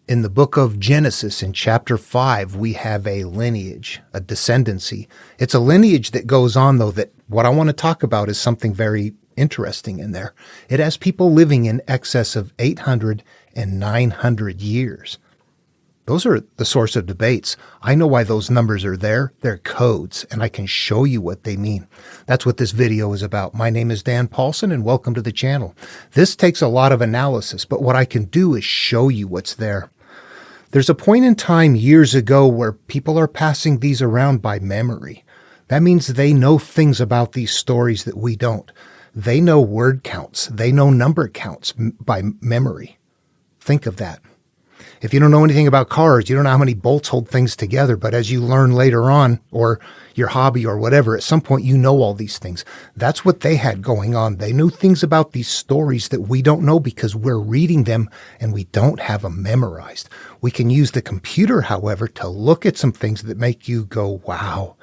In the book of Genesis, in chapter 5, we have a lineage, a descendancy. It's a lineage that goes on, though, that what I want to talk about is something very interesting in there. It has people living in excess of 800 and 900 years. Those are the source of debates. I know why those numbers are there. They're codes, and I can show you what they mean. That's what this video is about. My name is Dan Paulson, and welcome to the channel. This takes a lot of analysis, but what I can do is show you what's there. There's a point in time years ago where people are passing these around by memory. That means they know things about these stories that we don't. They know word counts. They know number counts by memory. Think of that. If you don't know anything about cars, you don't know how many bolts hold things together, but as you learn later on, or your hobby or whatever, at some point you know all these things. That's what they had going on. They knew things about these stories that we don't know because we're reading them and we don't have them memorized. We can use the computer, however, to look at some things that make you go, wow,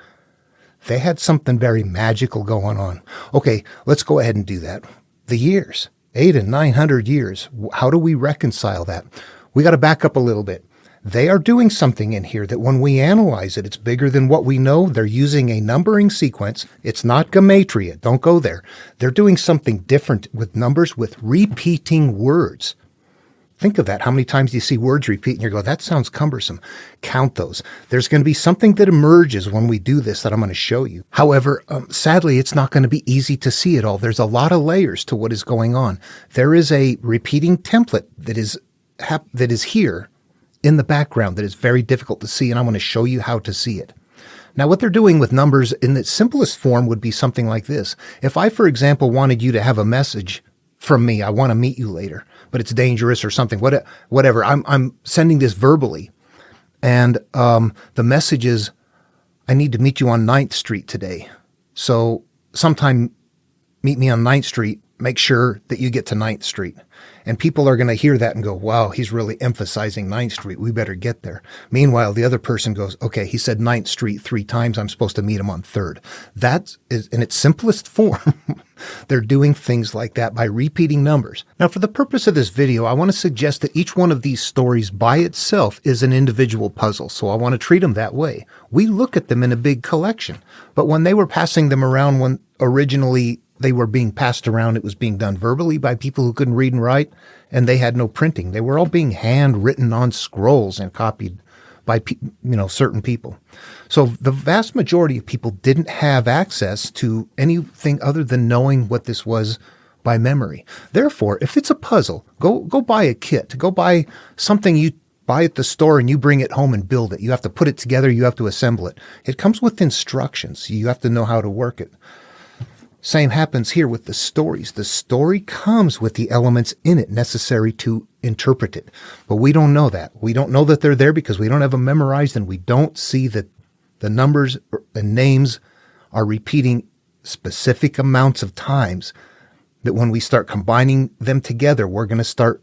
they had something very magical going on. Okay, let's go ahead and do that. The years, 800 and 900 years. How do we reconcile that? We got to back up a little bit. They are doing something in here that when we analyze it, it's bigger than what we know. They're using a numbering sequence. It's not gematria. Don't go there. They're doing something different with numbers, with repeating words. Think of that. How many times do you see words repeat and you go, that sounds cumbersome? Count those. There's going to be something that emerges when we do this that I'm going to show you. However, sadly, it's not going to be easy to see it all. There's a lot of layers to what is going on. There is a repeating template that is here in the background that is very difficult to see, and I'm going to show you how to see it. Now, what they're doing with numbers in its simplest form would be something like this. If I, for example, wanted you to have a message from me, I want to meet you later, but it's dangerous or something, whatever. I'm sending this verbally, and the message is, I need to meet you on 9th Street today. So sometime meet me on 9th Street. Make sure that you get to 9th Street. And people are going to hear that and go, wow, he's really emphasizing 9th Street. We better get there. Meanwhile, the other person goes, okay, he said 9th Street 3 times. I'm supposed to meet him on 3rd. That is in its simplest form. They're doing things like that by repeating numbers. Now, for the purpose of this video, I want to suggest that each one of these stories by itself is an individual puzzle. So I want to treat them that way. We look at them in a big collection. But when they were passing them around, when originally they were being passed around, it was being done verbally by people who couldn't read and write, and they had no printing. They were all being handwritten on scrolls and copied by certain people. So the vast majority of people didn't have access to anything other than knowing what this was by memory. Therefore, if it's a puzzle, go buy a kit. Go buy something you buy at the store and you bring it home and build it. You have to put it together. You have to assemble it. It comes with instructions. You have to know how to work it. Same happens here with the stories. The story comes with the elements in it necessary to interpret it. But we don't know that. We don't know that they're there because we don't have them memorized, and we don't see that the numbers and names are repeating specific amounts of times, that when we start combining them together, we're going to start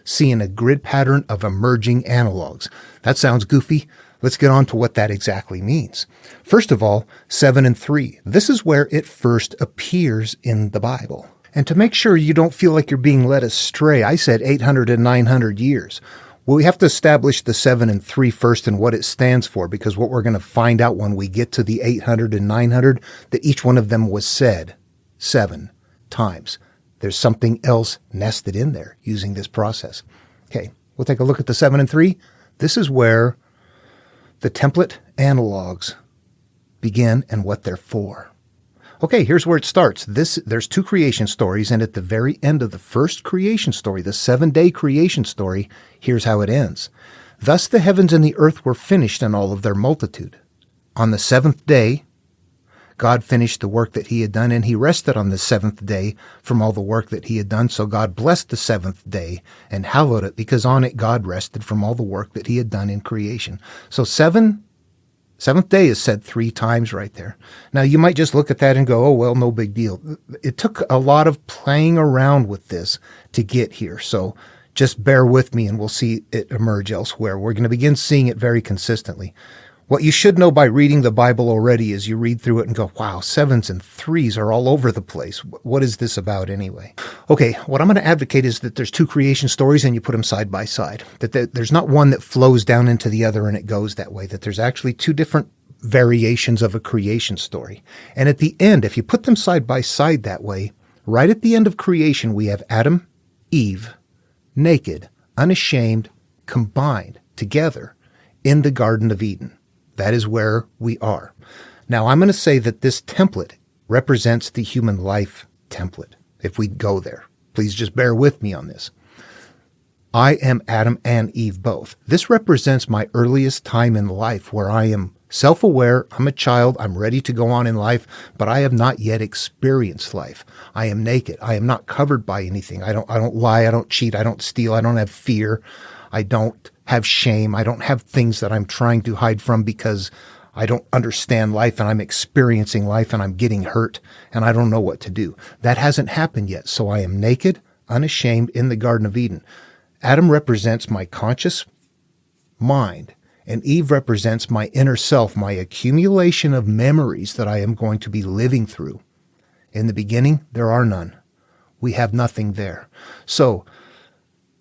seeing a grid pattern of emerging analogs. That sounds goofy. Let's get on to what that exactly means. First of all, 7 and 3. This is where it first appears in the Bible. And to make sure you don't feel like you're being led astray, I said 800 and 900 years. Well, we have to establish the 7 and 3 first and what it stands for, because what we're going to find out when we get to the 800 and 900, that each one of them was said 7 times. There's something else nested in there using this process. Okay, we'll take a look at the 7 and 3. This is where the template analogs begin and what they're for. Okay, here's where it starts. There's 2 creation stories, and at the very end of the first creation story, the 7-day creation story, here's how it ends. Thus the heavens and the earth were finished in all of their multitude. On the 7th day, God finished the work that he had done, and he rested on the 7th day from all the work that he had done. So God blessed the 7th day and hallowed it, because on it God rested from all the work that he had done in creation. So 7th day is said 3 times right there. Now, you might just look at that and go, oh, well, no big deal. It took a lot of playing around with this to get here. So just bear with me and we'll see it emerge elsewhere. We're going to begin seeing it very consistently. What you should know by reading the Bible already is you read through it and go, wow, 7s and 3s are all over the place. What is this about anyway? Okay, what I'm going to advocate is that there's two creation stories and you put them side by side. That there's not one that flows down into the other and it goes that way. That there's actually two different variations of a creation story. And at the end, if you put them side by side that way, right at the end of creation, we have Adam, Eve, naked, unashamed, combined together in the Garden of Eden. That is where we are. Now, I'm going to say that this template represents the human life template. If we go there, please just bear with me on this. I am Adam and Eve both. This represents my earliest time in life where I am self-aware. I'm a child. I'm ready to go on in life, but I have not yet experienced life. I am naked. I am not covered by anything. I don't lie. I don't cheat. I don't steal. I don't have fear. I don't have shame. I don't have things that I'm trying to hide from because I don't understand life and I'm experiencing life and I'm getting hurt and I don't know what to do. That hasn't happened yet. So I am naked, unashamed in the Garden of Eden. Adam represents my conscious mind and Eve represents my inner self, my accumulation of memories that I am going to be living through. In the beginning, there are none. We have nothing there. So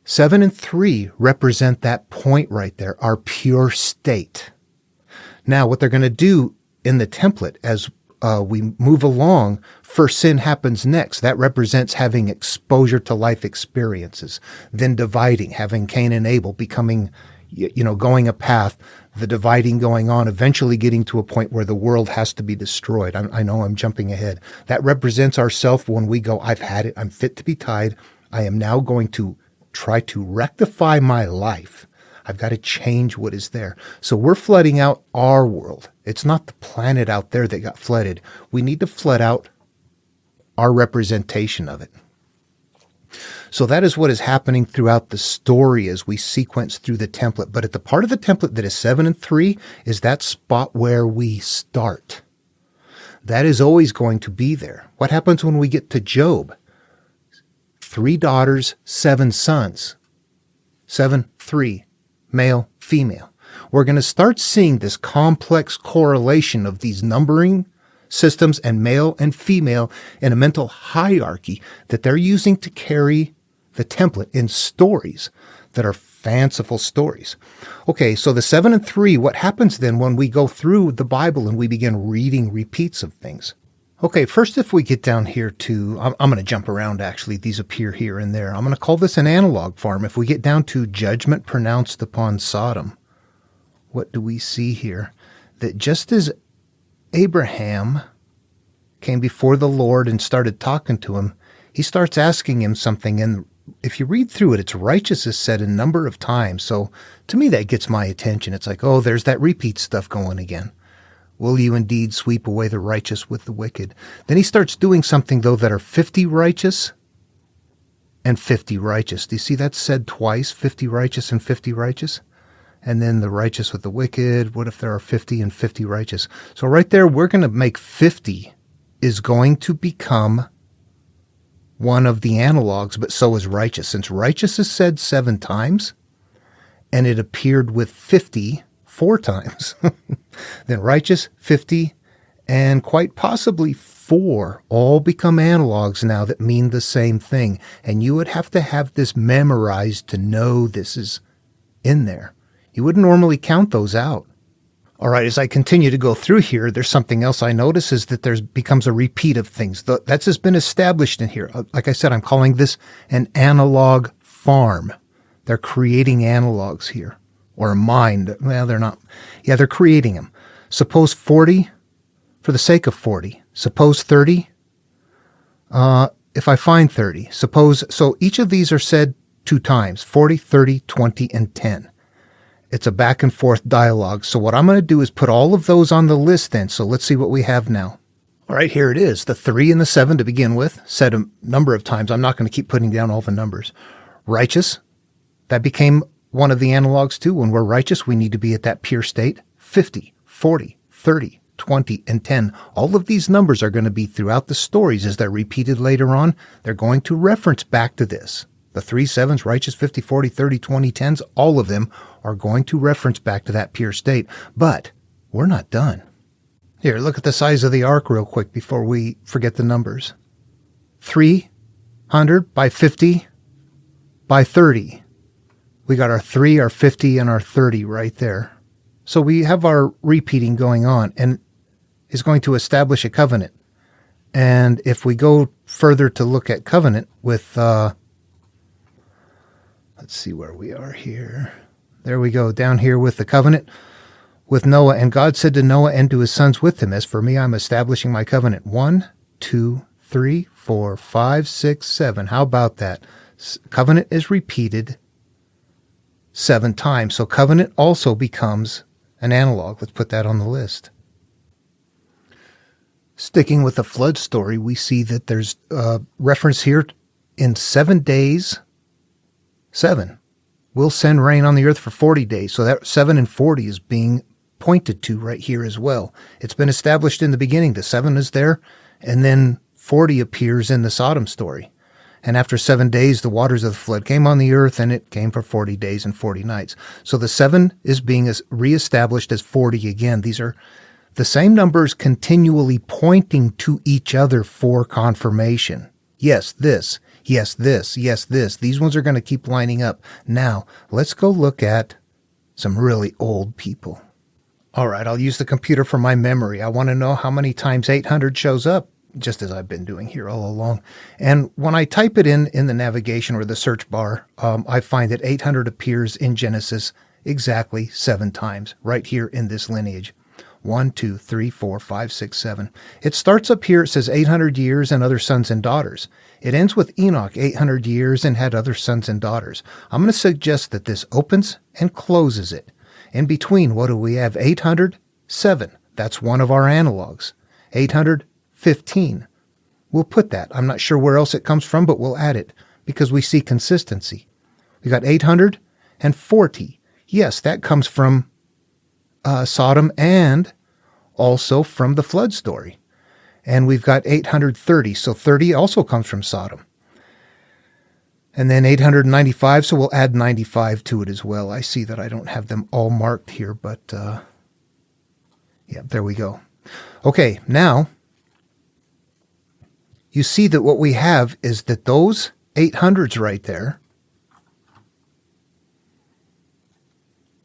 7 and 3 represent that point right there, our pure state. Now, what they're going to do in the template as we move along, first sin happens next. That represents having exposure to life experiences, then dividing, having Cain and Abel, becoming, going a path, the dividing going on, eventually getting to a point where the world has to be destroyed. I know I'm jumping ahead. That represents ourself when we go, I've had it, I'm fit to be tied. I am now going to try to rectify my life. I've got to change what is there. So we're flooding out our world. It's not the planet out there that got flooded. We need to flood out our representation of it. So that is what is happening throughout the story as we sequence through the template. But at the part of the template that is 7 and 3 is that spot where we start. That is always going to be there. What happens when we get to Job? 3 daughters, 7 sons. 7, 3, male, female. We're going to start seeing this complex correlation of these numbering systems and male and female in a mental hierarchy that they're using to carry the template in stories that are fanciful stories. Okay, so the 7 and 3, what happens then when we go through the Bible and we begin reading repeats of things? Okay, first if we get down here to, I'm going to jump around actually, these appear here and there. I'm going to call this an analog farm. If we get down to judgment pronounced upon Sodom, what do we see here? That just as Abraham came before the Lord and started talking to him, he starts asking him something. And if you read through it, it's righteous is said a number of times. So to me, that gets my attention. It's like, oh, there's that repeat stuff going again. Will you indeed sweep away the righteous with the wicked? Then he starts doing something, though, that are 50 righteous and 50 righteous. Do you see that said twice, 50 righteous and 50 righteous? And then the righteous with the wicked. What if there are 50 and 50 righteous? So right there, we're going to make 50 is going to become one of the analogs, but so is righteous. Since righteous is said 7 times, and it appeared with 50 4 times, then righteous, 50, and quite possibly 4 all become analogs now that mean the same thing. And you would have to have this memorized to know this is in there. You wouldn't normally count those out. All right, as I continue to go through here, there's something else I notice is that there becomes a repeat of things. That's just been established in here. Like I said, I'm calling this an analog farm. They're creating analogs here. Or a mind. Well, they're not. Yeah, they're creating them. Suppose 40, for the sake of 40. Suppose 30. If I find 30. So each of these are said 2 times. 40, 30, 20, and 10. It's a back and forth dialogue. So what I'm going to do is put all of those on the list then. So let's see what we have now. All right, here it is. The 3 and the 7 to begin with. Said a number of times. I'm not going to keep putting down all the numbers. Righteous. That became one of the analogs too. When we're righteous, we need to be at that pure state. 50, 40, 30, 20, and 10. All of these numbers are going to be throughout the stories as they're repeated later on. They're going to reference back to this. The 3 7s, righteous, 50, 40, 30, 20, 10s, all of them are going to reference back to that pure state. But we're not done. Here, look at the size of the ark real quick before we forget the numbers. 300 by 50 by 30. We got our 3, our 50, and our 30 right there. So we have our repeating going on, and is going to establish a covenant. And if we go further to look at covenant with, let's see where we are here. There we go, down here with the covenant with Noah. And God said to Noah and to his sons with him, as for me, I'm establishing my covenant. 1, 2, 3, 4, 5, 6, 7. How about that? Covenant is repeated 7 times. So covenant also becomes an analog. Let's put that on the list. Sticking with the flood story, we see that there's a reference here in 7 days. 7. We'll send rain on the earth for 40 days. So that 7 and 40 is being pointed to right here as well. It's been established in the beginning. The 7 is there, and then 40 appears in the Sodom story. And after 7 days, the waters of the flood came on the earth, and it came for 40 days and 40 nights. So the 7 is being reestablished as 40 again. These are the same numbers continually pointing to each other for confirmation. Yes, this. Yes, this. Yes, this. These ones are going to keep lining up. Now, let's go look at some really old people. All right, I'll use the computer for my memory. I want to know how many times 800 shows up, just as I've been doing here all along. And when I type it in the navigation or the search bar, I find that 800 appears in Genesis exactly 7 times, right here in this lineage. 1, 2, 3, 4, 5, 6, 7. It starts up here. It says 800 years and other sons and daughters. It ends with Enoch, 800 years and had other sons and daughters. I'm going to suggest that this opens and closes it. In between, what do we have? 807. That's one of our analogs. 815. We'll put that. I'm not sure where else it comes from, but we'll add it because we see consistency. We got 840. Yes, that comes from Sodom and also from the flood story. And we've got 830. So 30 also comes from Sodom. And then 895. So we'll add 95 to it as well. I see that I don't have them all marked here, but yeah, there we go. Okay, now you see that what we have is that those 800s right there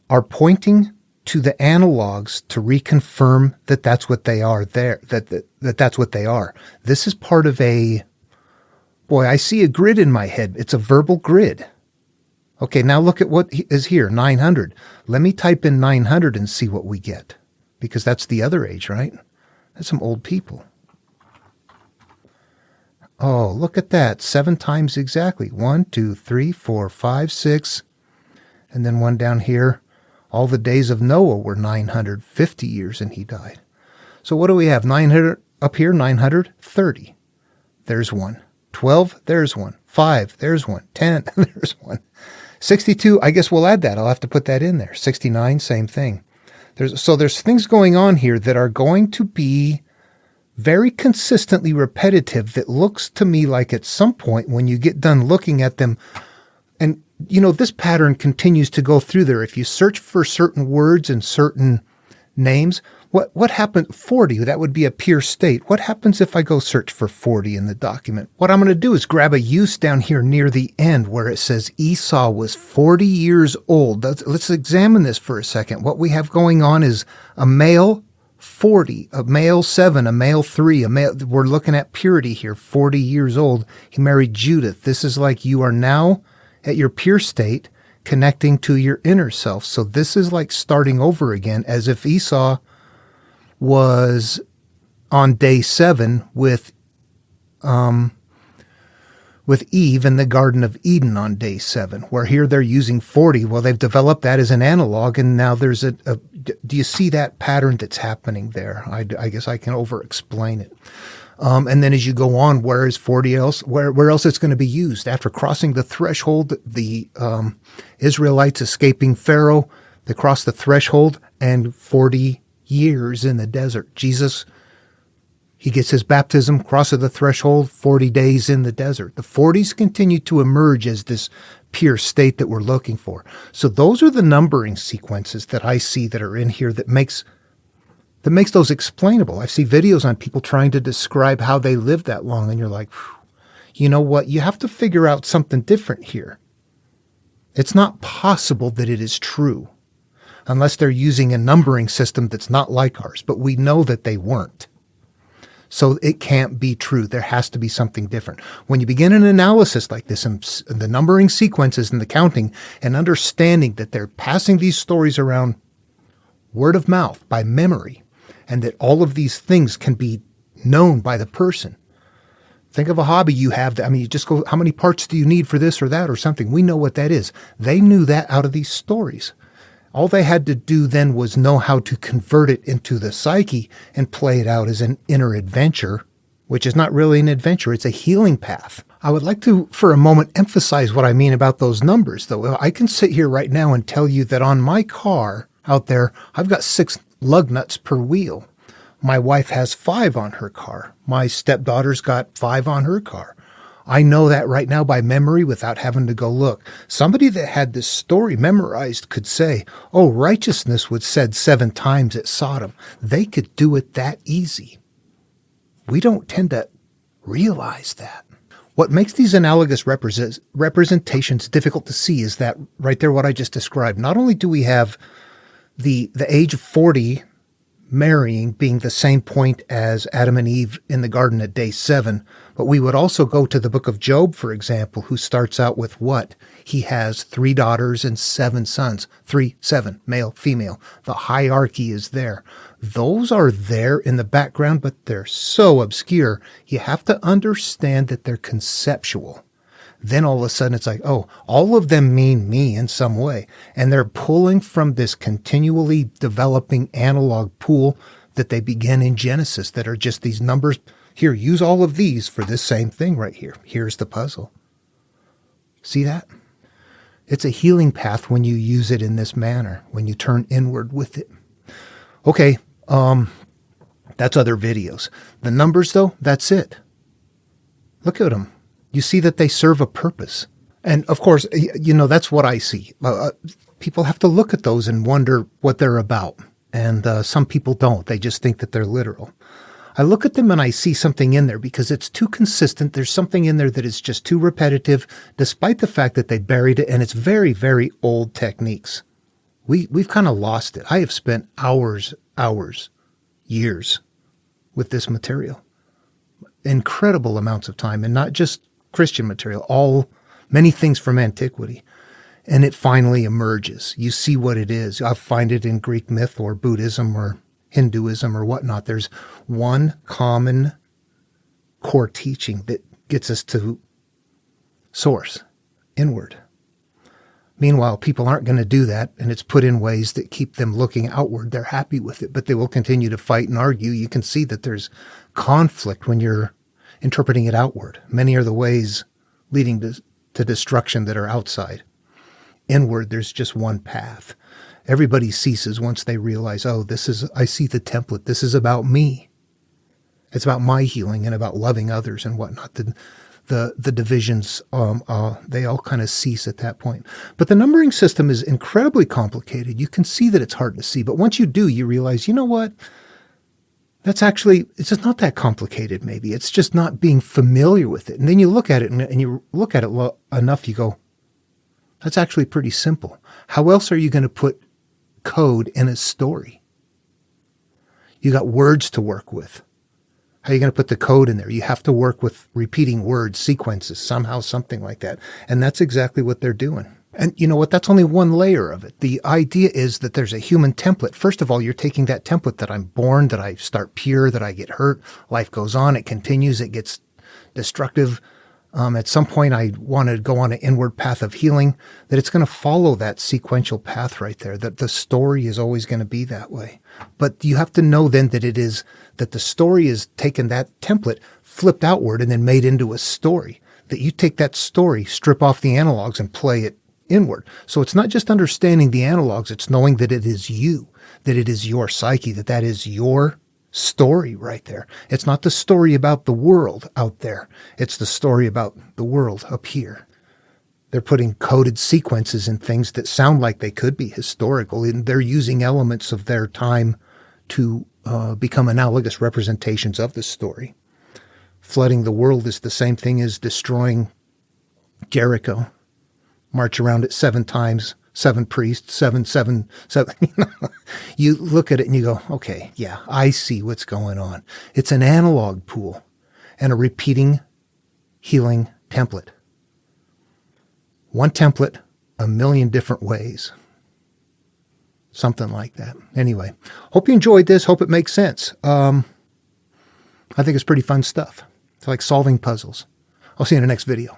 are pointing to the analogs to reconfirm that that's what they are there, that's what they are. This is part of a, boy, I see a grid in my head. It's a verbal grid. Okay, now look at what is here, 900. Let me type in 900 and see what we get, because that's the other age, right? That's some old people. Oh, look at that, 7 times exactly. 1, 2, 3, 4, 5, 6, and then one down here. All the days of Noah were 950 years, and he died. So what do we have? 900 up here, 930. There's one. 12, there's one. 5, there's one. 10, there's one. 62, I guess we'll add that. I'll have to put that in there. 69, same thing. There's things going on here that are going to be very consistently repetitive that looks to me like at some point when you get done looking at them, and you know, this pattern continues to go through there. If you search for certain words and certain names, what happened? 40, that would be a pure state. What happens if I go search for 40 in the document? What I'm going to do is grab a use down here near the end where it says Esau was 40 years old. Let's examine this for a second. What we have going on is a male 40, a male 7, a male 3, we're looking at purity here, 40 years old. He married Judith. This is like you are now at your pure state, connecting to your inner self. So this is like starting over again, as if Esau was on day 7 with Eve in the Garden of Eden on day 7, where here they're using 40. Well, they've developed that as an analog, and now there's do you see that pattern that's happening there? I guess I can over-explain it. And then as you go on, where is 40 else? Where else it's going to be used? After crossing the threshold, the Israelites escaping Pharaoh, they cross the threshold, and 40 years in the desert. Jesus, he gets his baptism, crosses the threshold, 40 days in the desert. The 40s continue to emerge as this pure state that we're looking for. So those are the numbering sequences that I see that are in here that makes that makes those explainable. I see videos on people trying to describe how they lived that long, and you're like, you know what? You have to figure out something different here. It's not possible that it is true unless they're using a numbering system that's not like ours, but we know that they weren't. So it can't be true. There has to be something different. When you begin an analysis like this and the numbering sequences and the counting and understanding that they're passing these stories around word of mouth by memory and that all of these things can be known by the person. Think of a hobby you have. You just go, how many parts do you need for this or that or something? We know what that is. They knew that out of these stories. All they had to do then was know how to convert it into the psyche and play it out as an inner adventure, which is not really an adventure. It's a healing path. I would like to, for a moment, emphasize what I mean about those numbers, though. I can sit here right now and tell you that on my car out there, I've got 6 lug nuts per wheel. My wife has 5 on her car. My stepdaughter's got 5 on her car. I know that right now by memory without having to go look. Somebody that had this story memorized could say, oh, righteousness was said 7 times at Sodom. They could do it that easy. We don't tend to realize that. What makes these analogous representations difficult to see is that right there, what I just described. Not only do we have the age of 40 marrying being the same point as Adam and Eve in the garden at day 7. But we would also go to the book of Job, for example, who starts out with what? He has 3 daughters and 7 sons. 3, 7, male, female. The hierarchy is there. Those are there in the background, but they're so obscure. You have to understand that they're conceptual. Then all of a sudden it's like, oh, all of them mean me in some way. And they're pulling from this continually developing analog pool that they begin in Genesis that are just these numbers. Here, use all of these for this same thing right here. Here's the puzzle. See that? It's a healing path when you use it in this manner, when you turn inward with it. Okay, that's other videos. The numbers, though, that's it. Look at them. You see that they serve a purpose. And of course, that's what I see. People have to look at those and wonder what they're about. And some people don't. They just think that they're literal. I look at them and I see something in there because it's too consistent. There's something in there that is just too repetitive, despite the fact that they buried it. And it's very, very old techniques. We've kind of lost it. I have spent hours, years with this material. Incredible amounts of time, and not just Christian material, many things from antiquity. And it finally emerges. You see what it is. I find it in Greek myth or Buddhism or Hinduism or whatnot. There's one common core teaching that gets us to source, inward. Meanwhile, people aren't going to do that, and it's put in ways that keep them looking outward. They're happy with it, but they will continue to fight and argue. You can see that there's conflict when you're interpreting it outward. Many are the ways leading to destruction that are outside. Inward, there's just one path. Everybody ceases once they realize, I see the template. This is about me. It's about my healing and about loving others and whatnot. The divisions, they all kind of cease at that point. But the numbering system is incredibly complicated. You can see that it's hard to see. But once you do, you realize, you know what? It's just not that complicated, maybe. It's just not being familiar with it. And then you look at it and you look at it enough, you go, that's actually pretty simple. How else are you going to put code in a story? You got words to work with. How are you going to put the code in there? You have to work with repeating words, sequences, somehow, something like that. And that's exactly what they're doing. And you know what? That's only one layer of it. The idea is that there's a human template. First of all, you're taking that template that I'm born, that I start pure, that I get hurt. Life goes on. It continues. It gets destructive. At some point, I want to go on an inward path of healing, that it's going to follow that sequential path right there, that the story is always going to be that way. But you have to know then that the story is taken, that template, flipped outward and then made into a story. That you take that story, strip off the analogs and play it inward. So it's not just understanding the analogs, it's knowing that it is you, that it is your psyche, that is your story right there. It's not the story about the world out there. It's the story about the world up here. They're putting coded sequences in things that sound like they could be historical, and they're using elements of their time to become analogous representations of the story. Flooding the world is the same thing as destroying Jericho. March around it 7 times, 7 priests, 7, 7, 7. You look at it and you go, okay, yeah, I see what's going on. It's an analog pool and a repeating healing template. One template, a million different ways. Something like that. Anyway, hope you enjoyed this. Hope it makes sense. I think it's pretty fun stuff. It's like solving puzzles. I'll see you in the next video.